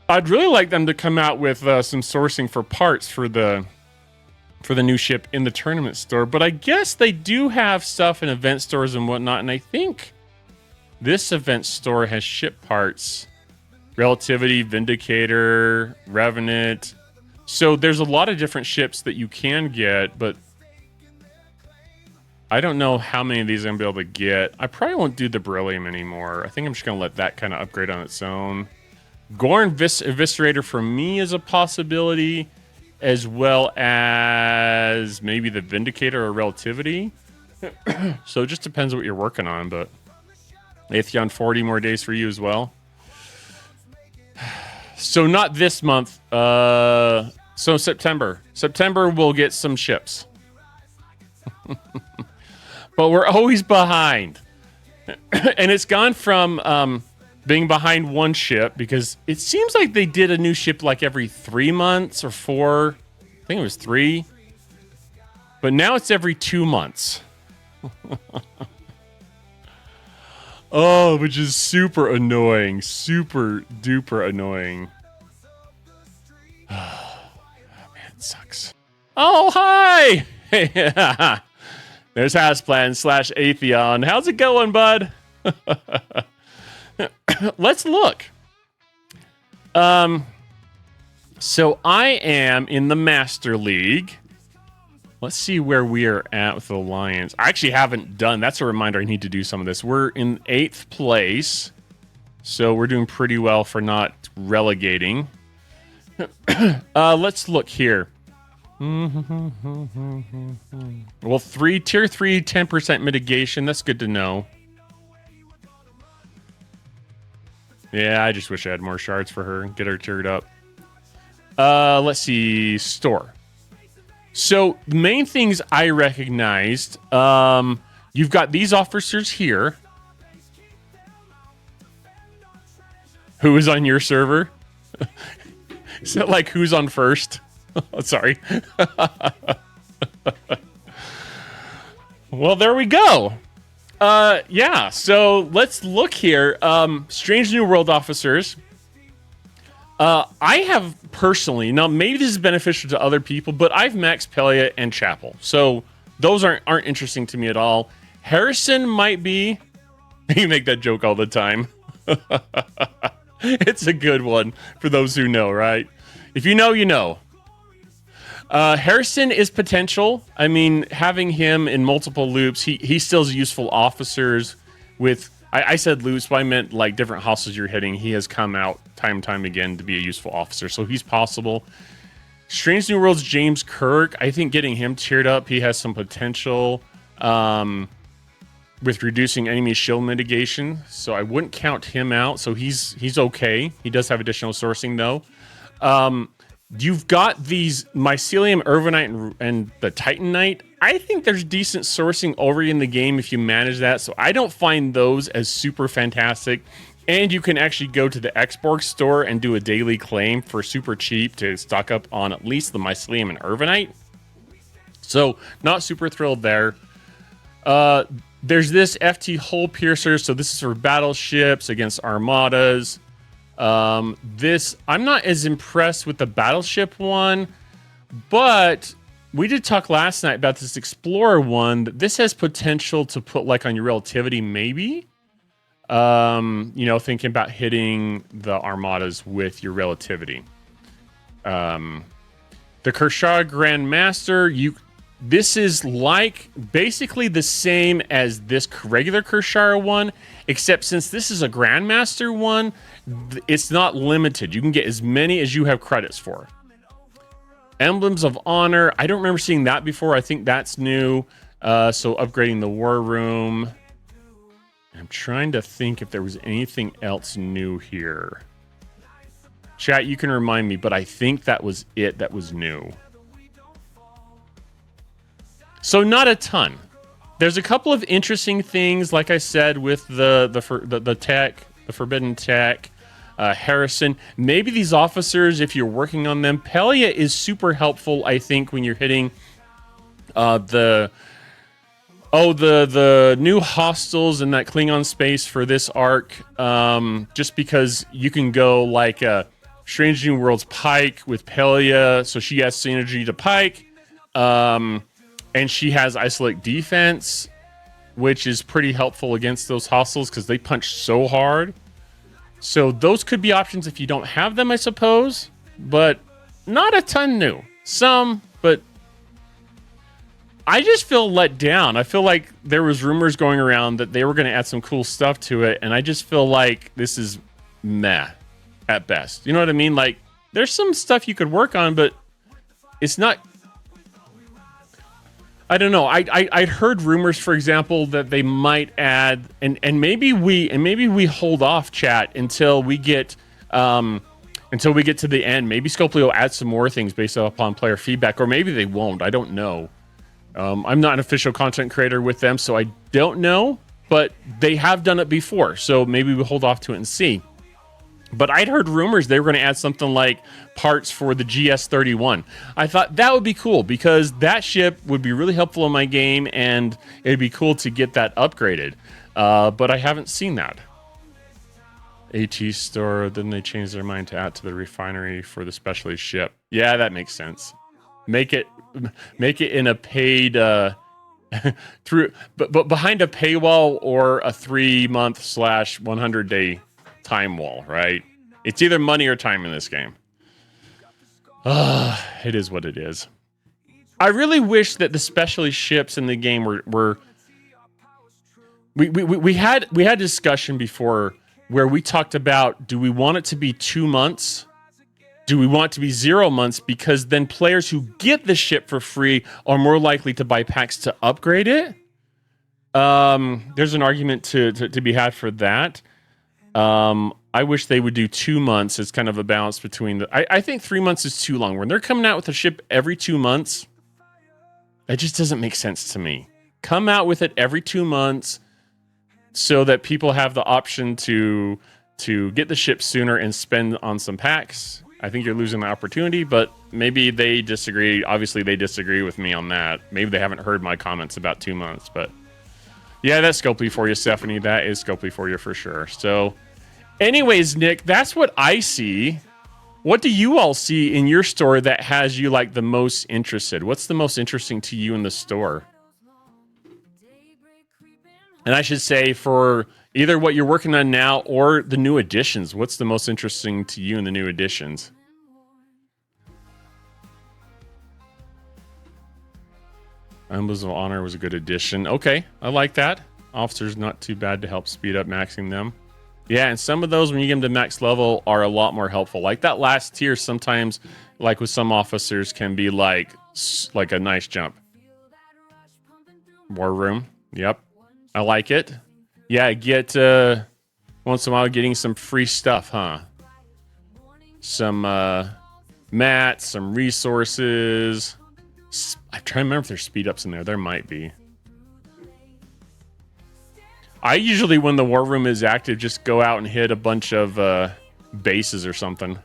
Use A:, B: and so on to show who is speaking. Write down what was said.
A: I'd really like them to come out with some sourcing for parts for the new ship in the tournament store, but I guess they do have stuff in event stores and whatnot, and I think this event store has ship parts. Relativity, Vindicator, Revenant. So there's a lot of different ships that you can get, but I don't know how many of these I'm going to be able to get. I probably won't do the Beryllium anymore. I think I'm just going to let that kind of upgrade on its own. Gorn Eviscerator for me is a possibility, as well as maybe the Vindicator or Relativity. So it just depends what you're working on, but Atheon 40 more days for you as well. So not this month. So September. September we'll get some ships. But we're always behind. And it's gone from being behind one ship, because it seems like they did a new ship like every 3 months or 4. I think it was 3. But now it's every 2 months. Oh, which is super annoying. Super duper annoying. Oh, man, it sucks. Oh, hi! There's Houseplan / Atheon. How's it going, bud? Let's look. So I am in the Master League. Let's see where we are at with the Alliance. I actually haven't done. That's a reminder. I need to do some of this. We're in 8th place. So we're doing pretty well for not relegating. Let's look here. Well, tier 3, 10% mitigation. That's good to know. Yeah, I just wish I had more shards for her and get her tiered up. Let's see. Store. So the main things I recognized, you've got these officers here. Who is on your server? Is that like who's on first? Oh, sorry. Well, there we go. Yeah, so let's look here. Strange New World officers. I have personally, now maybe this is beneficial to other people, but I've maxed Pelia and Chapel. So those aren't interesting to me at all. Harrison might be. You make that joke all the time. It's a good one for those who know, right? If you know, you know. Harrison is potential. I mean, having him in multiple loops, he still has useful officers with... I said loops, but I meant like different hostels you're hitting. He has come out time and time again to be a useful officer, so he's possible. Strange New World's James Kirk, I think getting him tiered up, he has some potential with reducing enemy shield mitigation, so I wouldn't count him out. So he's okay. He does have additional sourcing though. You've got these Mycelium, Urbanite, and the Titanite. I think there's decent sourcing already in the game if you manage that, so I don't find those as super fantastic. And you can actually go to the Xborg store and do a daily claim for super cheap to stock up on at least the Mycelium and Urbanite. So, not super thrilled there. There's this FT Hull Piercer, so this is for battleships against armadas. This, I'm not as impressed with the battleship one, but we did talk last night about this Explorer one. This has potential to put like on your relativity, maybe. You know, thinking about hitting the armadas with your relativity. The Kershaw Grandmaster, this is like basically the same as this regular Kershaw one, except since this is a Grandmaster one, it's not limited. You can get as many as you have credits for. Emblems of Honor, I don't remember seeing that before. I think that's new. So upgrading the War Room. I'm trying to think if there was anything else new here. Chat, you can remind me, but I think that was it that was new. So not a ton. There's a couple of interesting things, like I said, with the tech, the forbidden tech, Harrison. Maybe these officers, if you're working on them, Pelia is super helpful. I think when you're hitting the new hostels in that Klingon space for this arc, just because you can go like Strange New Worlds Pike with Pelia, so she has synergy to Pike. And she has Isolate Defense, which is pretty helpful against those hostiles because they punch so hard. So those could be options if you don't have them, I suppose. But not a ton new. Some, but I just feel let down. I feel like there was rumors going around that they were going to add some cool stuff to it, and I just feel like this is meh at best. You know what I mean? Like, there's some stuff you could work on, but it's not... I don't know. I'd heard rumors, for example, that they might add, and maybe we hold off, chat, until we get to the end. Maybe Scopely will add some more things based upon player feedback, or maybe they won't. I don't know. I'm not an official content creator with them, so I don't know. But they have done it before, so maybe we hold off to it and see. But I'd heard rumors they were going to add something like parts for the GS-31. I thought that would be cool because that ship would be really helpful in my game, and it'd be cool to get that upgraded. But I haven't seen that. AT store, then they changed their mind to add to the refinery for the specialty ship. Yeah, that makes sense. Make it in a paid but behind a paywall or a 3-month / 100-day time wall, right? It's either money or time in this game. It is what it is. I really wish that the specialty ships in the game were we had discussion before where we talked about, do we want it to be 2 months? Do we want it to be 0 months? Because then players who get the ship for free are more likely to buy packs to upgrade it. There's an argument to be had for that. I wish they would do 2 months as kind of a balance between I think 3 months is too long. When they're coming out with a ship every 2 months, it just doesn't make sense to me. Come out with it every 2 months so that people have the option to get the ship sooner and spend on some packs. I think you're losing the opportunity, but maybe they disagree. Obviously, they disagree with me on that. Maybe they haven't heard my comments about 2 months, but yeah, that's Scopely for you, Stephanie. That is Scopely for you for sure. So anyways, Nick, that's what I see. What do you all see in your store that has you like the most interested? What's the most interesting to you in the store? And I should say for either what you're working on now or the new additions, what's the most interesting to you in the new additions? Emblems of Honor was a good addition. Okay, I like that. Officers not too bad to help speed up maxing them. Yeah, and some of those, when you get them to max level, are a lot more helpful. Like that last tier, sometimes, like with some officers, can be like a nice jump. War Room. Yep. I like it. Yeah, get once in a while getting some free stuff, huh? Some mats, some resources. I'm trying to remember if there's speed ups in there. There might be. I usually, when the War Room is active, just go out and hit a bunch of bases or something.